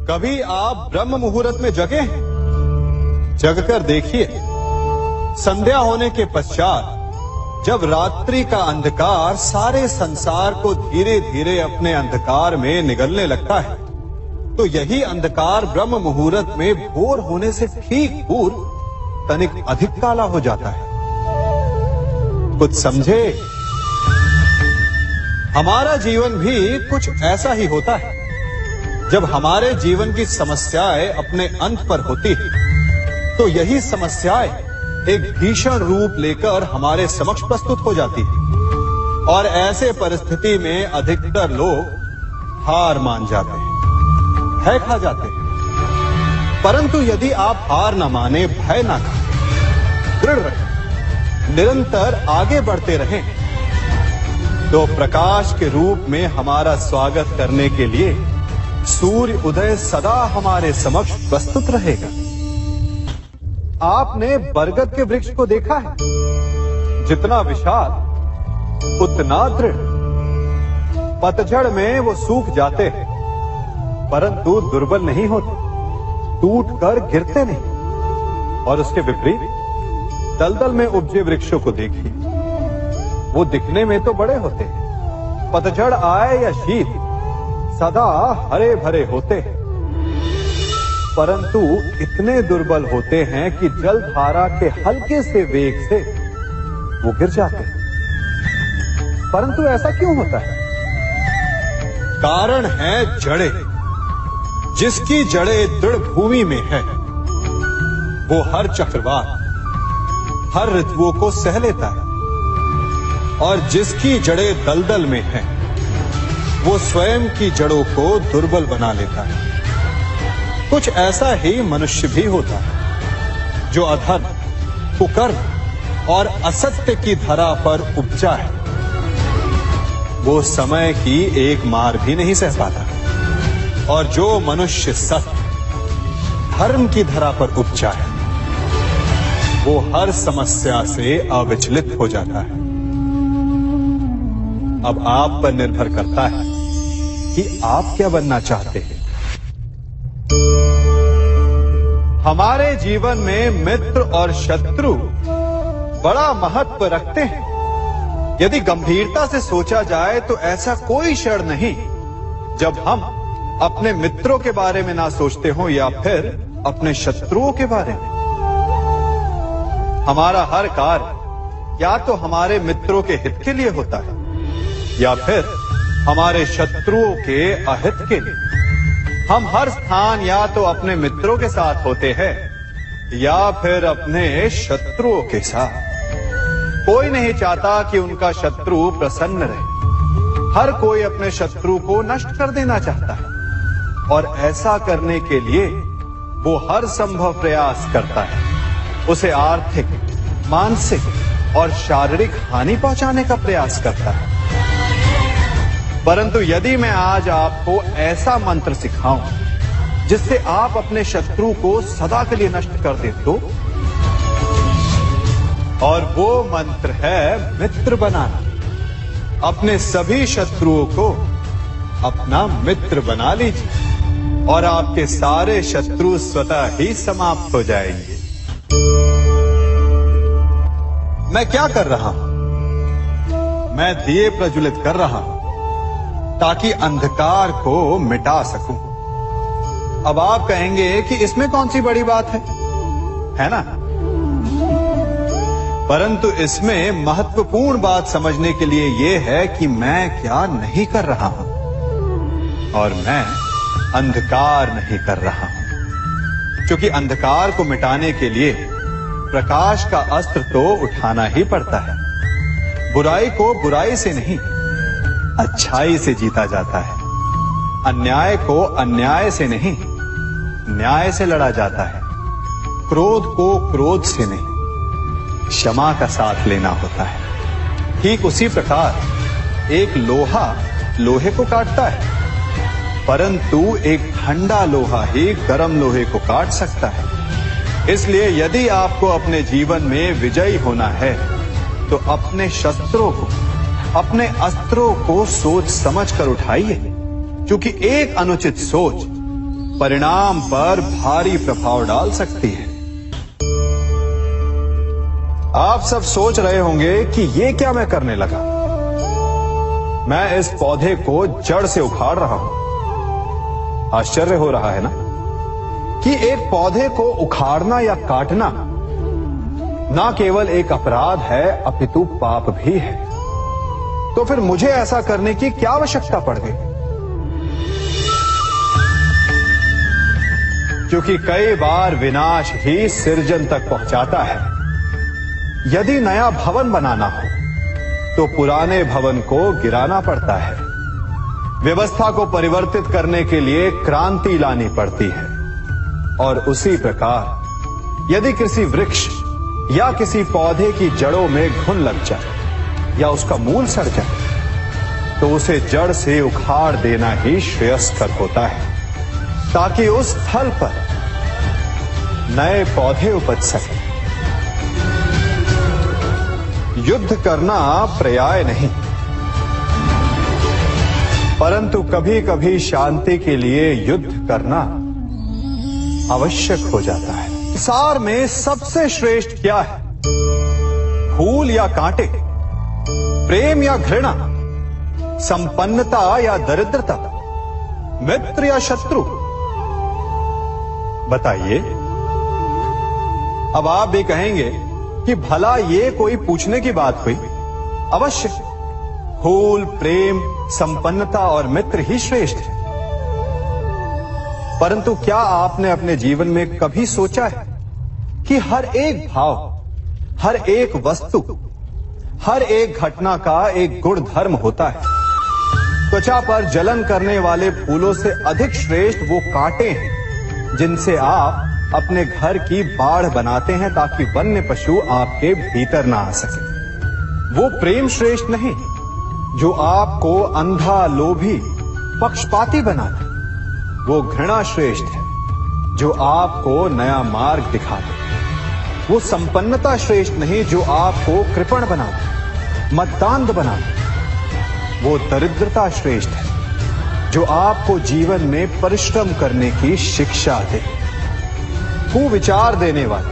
कभी आप ब्रह्म मुहूर्त में जगे हैं? जगकर देखिए, संध्या होने के पश्चात जब रात्रि का अंधकार सारे संसार को धीरे धीरे अपने अंधकार में निगलने लगता है, तो यही अंधकार ब्रह्म मुहूर्त में भोर होने से ठीक पूर्व तनिक अधिक काला हो जाता है। कुछ समझे? हमारा जीवन भी कुछ ऐसा ही होता है। जब हमारे जीवन की समस्याएं अपने अंत पर होती है, तो यही समस्याएं एक भीषण रूप लेकर हमारे समक्ष प्रस्तुत हो जाती है और ऐसे परिस्थिति में अधिकतर लोग हार मान जाते हैं, भय खा जाते हैं। परंतु यदि आप हार न माने, भय न खाएं, दृढ़ रहें, निरंतर आगे बढ़ते रहें, तो प्रकाश के रूप में हमारा स्वागत करने के लिए सूर्य उदय सदा हमारे समक्ष प्रस्तुत रहेगा। आपने बरगद के वृक्ष को देखा है? जितना विशाल उतना दृढ़। पतझड़ में वो सूख जाते हैं, परंतु दुर्बल नहीं होते, टूटकर गिरते नहीं। और उसके विपरीत दलदल में उपजे वृक्षों को देखिए, वो दिखने में तो बड़े होते हैं, पतझड़ आए या शीत सदा हरे भरे होते हैं, परंतु इतने दुर्बल होते हैं कि जलधारा के हल्के से वेग से वो गिर जाते हैं। परंतु ऐसा क्यों होता है? कारण है जड़ें। जिसकी जड़ें दृढ़ भूमि में है, वो हर चक्रवात, हर ऋतुओं को सह लेता है, और जिसकी जड़ें दलदल में है, वो स्वयं की जड़ों को दुर्बल बना लेता है। कुछ ऐसा ही मनुष्य भी होता है, जो अधर्म, कुकर्म और असत्य की धरा पर उपजा है। वो समय की एक मार भी नहीं सह पाता, और जो मनुष्य सत्य, धर्म की धरा पर उपजा है, वो हर समस्या से अविचलित हो जाता है। अब आप पर निर्भर करता है कि आप क्या बनना चाहते हैं। हमारे जीवन में मित्र और शत्रु बड़ा महत्व रखते हैं। यदि गंभीरता से सोचा जाए तो ऐसा कोई क्षण नहीं जब हम अपने मित्रों के बारे में ना सोचते हो या फिर अपने शत्रुओं के बारे में। हमारा हर कार्य या तो हमारे मित्रों के हित के लिए होता है या फिर हमारे शत्रुओं के अहित के लिए। हम हर स्थान या तो अपने मित्रों के साथ होते हैं या फिर अपने शत्रुओं के साथ। कोई नहीं चाहता कि उनका शत्रु प्रसन्न रहे। हर कोई अपने शत्रु को नष्ट कर देना चाहता है, और ऐसा करने के लिए वो हर संभव प्रयास करता है। उसे आर्थिक, मानसिक और शारीरिक हानि पहुंचाने का प्रयास करता है। परंतु यदि मैं आज आपको ऐसा मंत्र सिखाऊं जिससे आप अपने शत्रु को सदा के लिए नष्ट कर दे तो, और वो मंत्र है मित्र बनाना। अपने सभी शत्रुओं को अपना मित्र बना लीजिए और आपके सारे शत्रु स्वतः ही समाप्त हो जाएंगे। मैं क्या कर रहा हूं? मैं दिए प्रज्वलित कर रहा हूं ताकि अंधकार को मिटा सकूं। अब आप कहेंगे कि इसमें कौन सी बड़ी बात है ना? परंतु इसमें महत्वपूर्ण बात समझने के लिए यह है कि मैं क्या नहीं कर रहा हूं, और मैं अंधकार नहीं कर रहा हूं। क्योंकि अंधकार को मिटाने के लिए प्रकाश का अस्त्र तो उठाना ही पड़ता है। बुराई को बुराई से नहीं, अच्छाई से जीता जाता है। अन्याय को अन्याय से नहीं, न्याय से लड़ा जाता है। क्रोध को क्रोध से नहीं, क्षमा का साथ लेना होता है। ठीक उसी प्रकार एक लोहा लोहे को काटता है, परंतु एक ठंडा लोहा ही गर्म लोहे को काट सकता है। इसलिए यदि आपको अपने जीवन में विजयी होना है, तो अपने शस्त्रों को, अपने अस्त्रों को सोच समझ कर उठाइए, क्योंकि एक अनुचित सोच परिणाम पर भारी प्रभाव डाल सकती है। आप सब सोच रहे होंगे कि ये क्या मैं करने लगा। मैं इस पौधे को जड़ से उखाड़ रहा हूं। आश्चर्य हो रहा है ना कि एक पौधे को उखाड़ना या काटना ना केवल एक अपराध है अपितु पाप भी है। तो फिर मुझे ऐसा करने की क्या आवश्यकता पड़ गई? क्योंकि कई बार विनाश ही सृजन तक पहुंचाता है। यदि नया भवन बनाना हो तो पुराने भवन को गिराना पड़ता है। व्यवस्था को परिवर्तित करने के लिए क्रांति लानी पड़ती है। और उसी प्रकार यदि किसी वृक्ष या किसी पौधे की जड़ों में घुन लग जाए या उसका मूल सड़ जाए तो उसे जड़ से उखाड़ देना ही श्रेयस्कर होता है, ताकि उस स्थल पर नए पौधे उपज सके। युद्ध करना पर्याय नहीं, परंतु कभी कभी शांति के लिए युद्ध करना आवश्यक हो जाता है। संसार में सबसे श्रेष्ठ क्या है? फूल या कांटे, प्रेम या घृणा, संपन्नता या दरिद्रता, मित्र या शत्रु? बताइए। अब आप भी कहेंगे कि भला ये कोई पूछने की बात हुई? अवश्य, फूल, प्रेम, संपन्नता और मित्र ही श्रेष्ठ है। परंतु क्या आपने अपने जीवन में कभी सोचा है कि हर एक भाव, हर एक वस्तु, हर एक घटना का एक गुण धर्म होता है? त्वचा पर जलन करने वाले फूलों से अधिक श्रेष्ठ वो कांटे हैं जिनसे आप अपने घर की बाढ़ बनाते हैं ताकि वन्य पशु आपके भीतर ना आ सके। वो प्रेम श्रेष्ठ नहीं जो आपको अंधा, लोभी, पक्षपाती बनाता। वो घृणा श्रेष्ठ है जो आपको नया मार्ग दिखाते। वो संपन्नता श्रेष्ठ नहीं जो आपको कृपण बनाते, मद्दांध बनाते। वो दरिद्रता श्रेष्ठ है जो आपको जीवन में परिश्रम करने की शिक्षा दे। कुविचार देने वाले,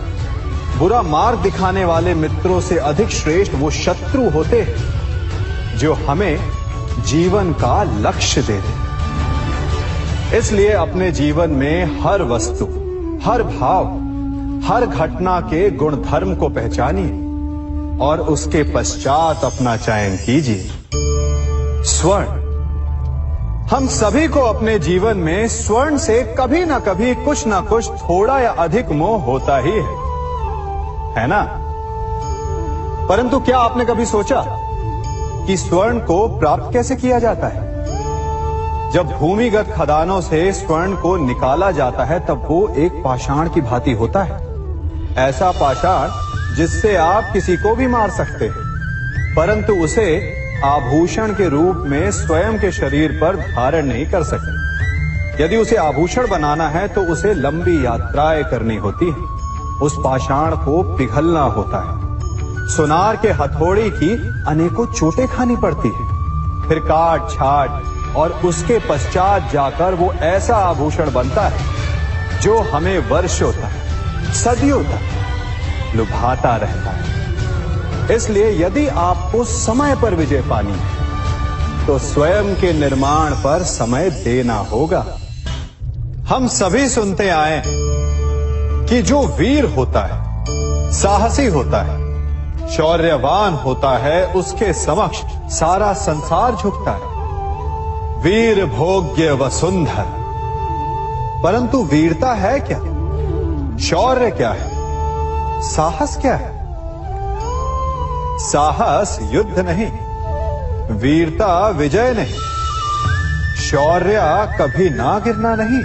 बुरा मार्ग दिखाने वाले मित्रों से अधिक श्रेष्ठ वो शत्रु होते हैं जो हमें जीवन का लक्ष्य दे दे। इसलिए अपने जीवन में हर वस्तु, हर भाव, हर घटना के गुण धर्म को पहचानिए और उसके पश्चात अपना चयन कीजिए। स्वर्ण। हम सभी को अपने जीवन में स्वर्ण से कभी ना कभी कुछ ना कुछ थोड़ा या अधिक मोह होता ही है ना? परंतु क्या आपने कभी सोचा कि स्वर्ण को प्राप्त कैसे किया जाता है? जब भूमिगत खदानों से स्वर्ण को निकाला जाता है तब वो एक पाषाण की भांति होता है। ऐसा पाषाण जिससे आप किसी को भी मार सकते हैं, परंतु उसे आभूषण के रूप में स्वयं के शरीर पर धारण नहीं कर सकते। यदि उसे आभूषण बनाना है तो उसे लंबी यात्राएं करनी होती है। उस पाषाण को पिघलना होता है। सुनार के हथौड़ी की अनेकों चोटें खानी पड़ती है, फिर काट छाट, और उसके पश्चात जाकर वो ऐसा आभूषण बनता है जो हमें वर्षों तक, सदियों तक लुभाता रहता है। इसलिए यदि आपको समय पर विजय पानी है तो स्वयं के निर्माण पर समय देना होगा। हम सभी सुनते आए कि जो वीर होता है, साहसी होता है, शौर्यवान होता है, उसके समक्ष सारा संसार झुकता है। वीर भोग्य वसुंधर। परंतु वीरता है क्या? शौर्य क्या है? साहस क्या है? साहस युद्ध नहीं, वीरता विजय नहीं, शौर्य कभी ना गिरना नहीं।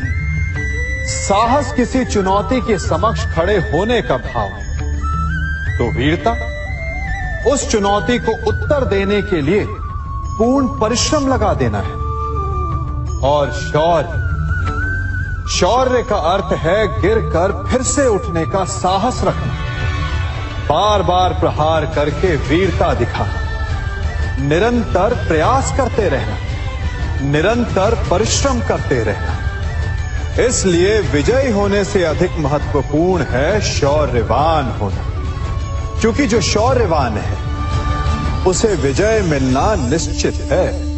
साहस किसी चुनौती के समक्ष खड़े होने का भाव है, तो वीरता उस चुनौती को उत्तर देने के लिए पूर्ण परिश्रम लगा देना है। और शौर्य का अर्थ है गिरकर फिर से उठने का साहस रखना, बार बार प्रहार करके वीरता दिखाना, निरंतर प्रयास करते रहना, निरंतर परिश्रम करते रहना। इसलिए विजयी होने से अधिक महत्वपूर्ण है शौर्यवान होना, क्योंकि जो शौर्यवान है उसे विजय मिलना निश्चित है।